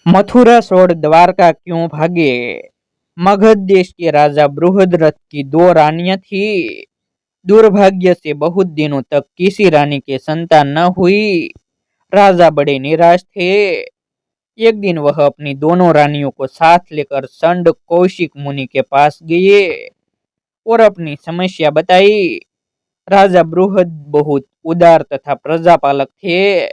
मथुरा छोड़ द्वारका क्यों भागे। मगध देश के राजा बृहद्रथ की दो रानियां थी। दुर्भाग्य से बहुत दिनों तक किसी रानी के संतान न हुई। राजा बड़े निराश थे। एक दिन वह अपनी दोनों रानियों को साथ लेकर संड कौशिक मुनि के पास गए और अपनी समस्या बताई। राजा बृहद बहुत उदार तथा प्रजापालक थे।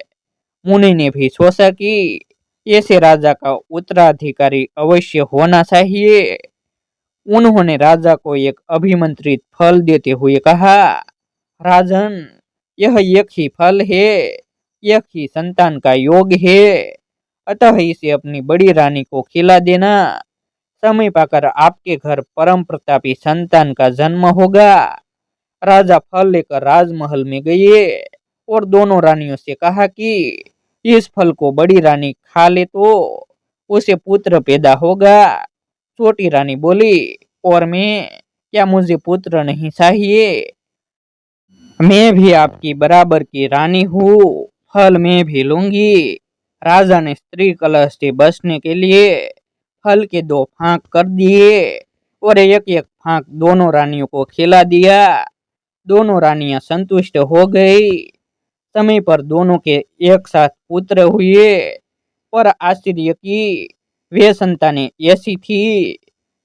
मुनि ने भी सोचा कि ऐसे राजा का उत्तराधिकारी अवश्य होना चाहिए। उन्होंने राजा को एक अभिमंत्रित फल देते हुए कहा, राजन, यह एक ही फल है, एक ही संतान का योग है, अतः इसे अपनी बड़ी रानी को खिला देना। समय पाकर आपके घर परम प्रतापी संतान का जन्म होगा। राजा फल लेकर राजमहल में गए और दोनों रानियों से कहा कि इस फल को बड़ी रानी खा ले तो उसे पुत्र पैदा होगा। छोटी रानी बोली, और मैं, क्या मुझे पुत्र नहीं चाहिए? मैं भी आपकी बराबर की रानी हूँ, फल मैं भी लूंगी। राजा ने स्त्री कलह से बचने के लिए फल के दो फांक कर दिए और एक एक फांक दोनों रानियों को खिला दिया। दोनों रानियां संतुष्ट हो गई। समय पर दोनों के एक साथ पुत्र हुए और आश्चर्य की वे संतानें ऐसी थी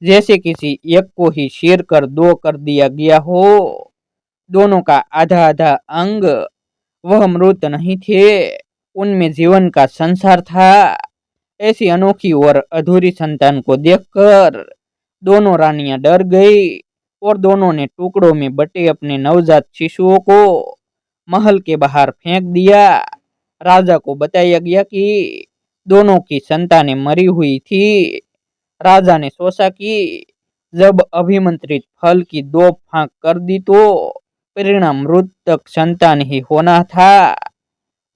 जैसे किसी एक को ही चीर कर दो कर दिया गया हो। दोनों का आधा आधा अंग, वह मृत नहीं थे, उनमें जीवन का संसार था। ऐसी अनोखी और अधूरी संतान को देखकर दोनों रानियां डर गई और दोनों ने टुकड़ों में बटे अपने नवजात शिशुओं को महल के बाहर फेंक दिया। राजा को बताया गया कि दोनों की संतानें मरी हुई थी। राजा ने सोचा कि जब अभिमंत्रित फल की दो फांक कर दी तो परिणाम मृतक संतान ही होना था।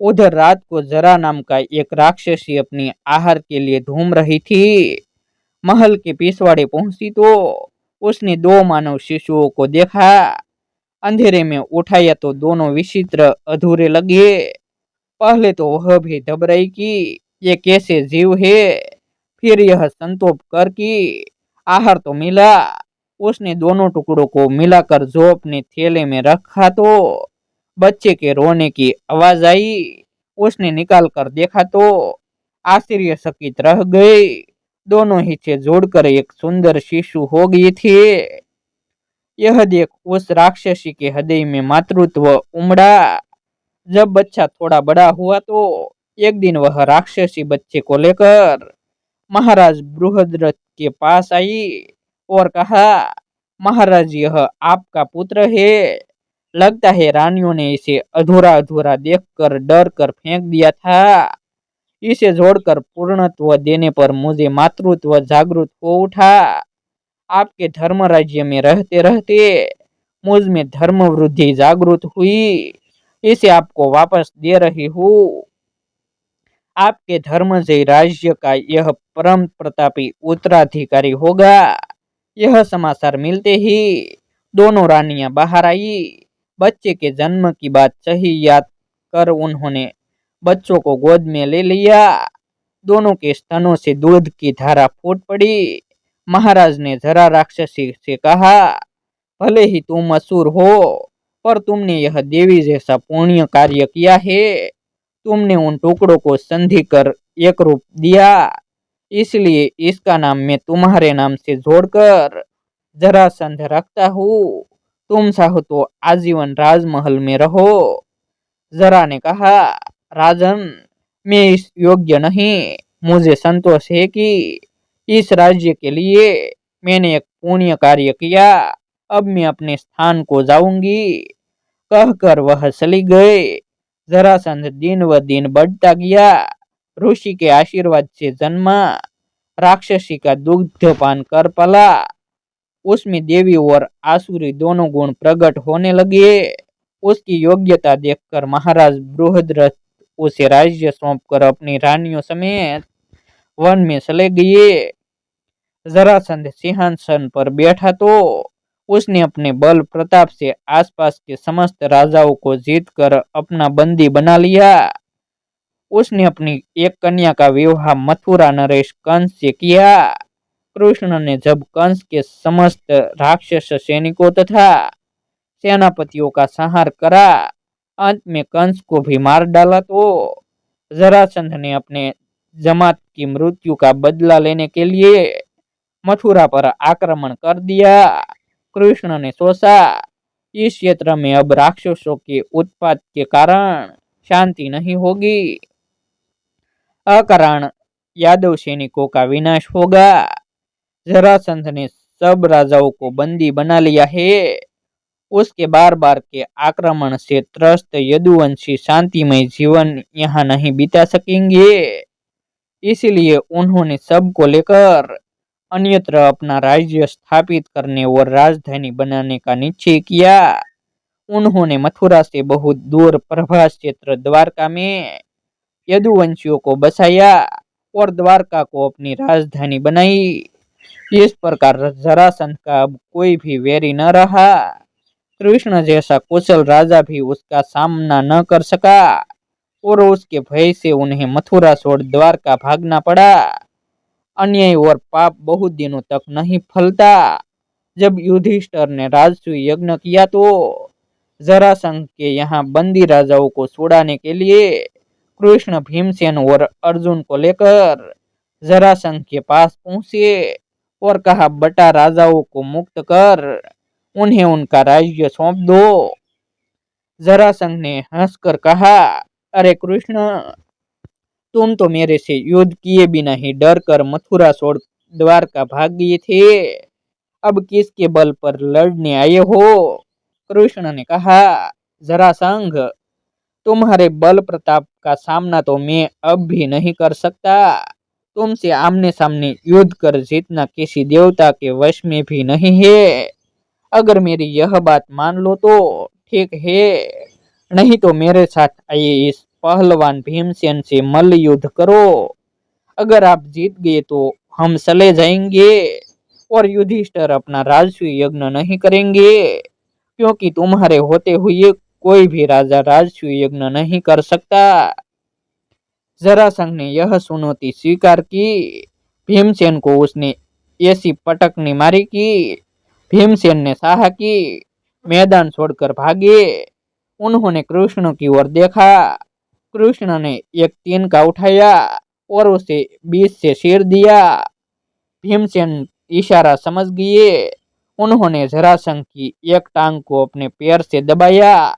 उधर रात को जरा नाम का एक राक्षसी अपनी आहार के लिए ढूंढ रही थी। महल के पिछवाड़े पहुंची तो उसने दो मानव शिशुओं को देखा। अंधेरे में उठाया तो दोनों विचित्र अधूरे लगे। पहले तो वह भी घबराई कि ये कैसे जीव है, फिर यह संतोष कर कि आहार तो मिला। उसने दोनों टुकड़ों को मिलाकर जो अपने थैले में रखा तो बच्चे के रोने की आवाज आई। उसने निकाल कर देखा तो आश्चर्यचकित रह गए। दोनों हिस्से जोड़कर एक सुंदर शिशु हो गई थी। यह देख उस राक्षसी के हृदय में मातृत्व उमड़ा। जब बच्चा थोड़ा बड़ा हुआ तो एक दिन वह राक्षसी बच्चे को लेकर महाराज बृहद्रथ के पास आई और कहा, महाराज, यह आपका पुत्र है। लगता है रानियों ने इसे अधूरा अधूरा देखकर डर कर फेंक दिया था। इसे जोड़कर पूर्णत्व देने पर मुझे मातृत्व जागृत हो उठा। आपके धर्म राज्य में रहते रहते मुझ में धर्म वृद्धि जागृत हुई। इसे आपको वापस दे रही हूँ। आपके धर्मजय राज्य का यह परम प्रतापी उत्तराधिकारी होगा। यह समाचार मिलते ही दोनों रानियां बाहर आई। बच्चे के जन्म की बात सही याद कर उन्होंने बच्चों को गोद में ले लिया। दोनों के स्तनों से दूध की धारा फूट पड़ी। महाराज ने जरा राक्षसी से कहा, भले ही तुम असुर हो, पर तुमने यह देवी जैसा पुण्य कार्य किया है। तुमने उन टुकड़ों को संधि कर एक रूप दिया, इसलिए इसका नाम मैं तुम्हारे नाम से जोड़कर जरासंध रखता हूँ। तुम चाहो तो आजीवन राजमहल में रहो। जरा ने कहा, राजन, मैं इस योग्य नहीं। मुझे संतोष है कि इस राज्य के लिए मैंने एक पुण्य कार्य किया। अब मैं अपने स्थान को जाऊंगी। कहकर वह चली गए। जरासंध दिन व दिन बढ़ता गया। ऋषि के आशीर्वाद से जन्मा, राक्षसी का दुग्ध पान कर पला। उसमें देवी और आसुरी दोनों गुण प्रकट होने लगे। उसकी योग्यता देखकर महाराज बृहद्रथ उसे राज्य सौंपकर अपनी रानियों समेत वन में चले गए। जरासंध सिंहासन पर बैठा तो उसने अपने बल प्रताप से आसपास के समस्त राजाओं को जीतकर अपना बंदी बना लिया। उसने अपनी एक कन्या का विवाह मथुरा नरेश कंस से किया। कृष्ण ने जब कंस के समस्त राक्षस सैनिकों तथा सेनापतियों का संहार करा, अंत में कंस को भी मार डाला, तो जरासंध ने अपने जमात की मृत्यु का बदला लेने के लिए मथुरा पर आक्रमण कर दिया। कृष्ण ने सोचा, इस क्षेत्र में अब राक्षसों के उत्पात के कारण शांति नहीं होगी, अकारण यादव सैनिकों का विनाश होगा। जरासंध ने सब राजाओं को बंदी बना लिया है। उसके बार बार के आक्रमण से त्रस्त यदुवंशी शांतिमय जीवन यहाँ नहीं बिता सकेंगे। इसलिए उन्होंने सबको लेकर अन्यत्र अपना राज्य स्थापित करने और राजधानी बनाने का निश्चय किया। उन्होंने मथुरा से बहुत दूर प्रभास क्षेत्र द्वारका में यदुवंशियों को बसाया और द्वारका को अपनी राजधानी बनाई। इस प्रकार जरासंध का अब कोई भी वैरी न रहा। कृष्ण जैसा कुशल राजा भी उसका सामना न कर सका और उसके भय से उन्हें मथुरा छोड़ द्वारका भागना पड़ा। अन्याय और पाप बहुत दिनों तक नहीं फलता। जब युधिष्ठिर ने राजसूय यज्ञ किया, तो जरासंध के यहाँ बंदी राजाओं को छुड़ाने के लिए कृष्ण भीमसेन और अर्जुन को लेकर जरासंध के पास पहुंचे और कहा, बटा राजाओं को मुक्त कर उन्हें उनका राज्य सौंप दो। जरासंध ने हंसकर कहा, अरे कृष्ण, तुम तो मेरे से युद्ध किए बिना ही डर कर मथुरा छोड़ द्वारका भाग गए थे, अब किसके बल पर लड़ने आए हो? कृष्ण ने कहा, जरासंध, तुम्हारे बल प्रताप का सामना तो मैं अब भी नहीं कर सकता। तुमसे आमने सामने युद्ध कर जीतना किसी देवता के वश में भी नहीं है। अगर मेरी यह बात मान लो तो ठीक है, नहीं तो मेरे साथ आइए इस पहलवान भीमसेन से मल्ल युद्ध करो। अगर आप जीत गए तो हम चले जाएंगे और युधिष्ठिर अपना राजसूय यज्ञ नहीं करेंगे, क्योंकि तुम्हारे होते हुए कोई भी राजा राजसूय यज्ञ नहीं कर सकता। जरासंध ने यह चुनौती स्वीकार की। भीमसेन को उसने ऐसी पटकनी मारी कि भीमसेन ने साहा कि मैदान छोड़कर भागे। उन्होंने कृष्ण की ओर देखा। कृष्ण ने एक तीन का उठाया और उसे बीच से चीर दिया। भीमसेन इशारा समझ गए। उन्होंने जरासंध की एक टांग को अपने पैर से दबाया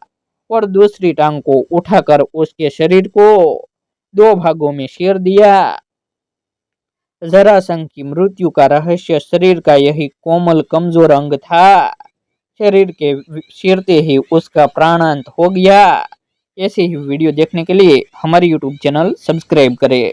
और दूसरी टांग को उठाकर उसके शरीर को दो भागों में चीर दिया। जरासंध की मृत्यु का रहस्य शरीर का यही कोमल कमजोर अंग था। शरीर के चीरते ही उसका प्राणांत हो गया। ऐसे ही वीडियो देखने के लिए हमारे YouTube चैनल सब्सक्राइब करें।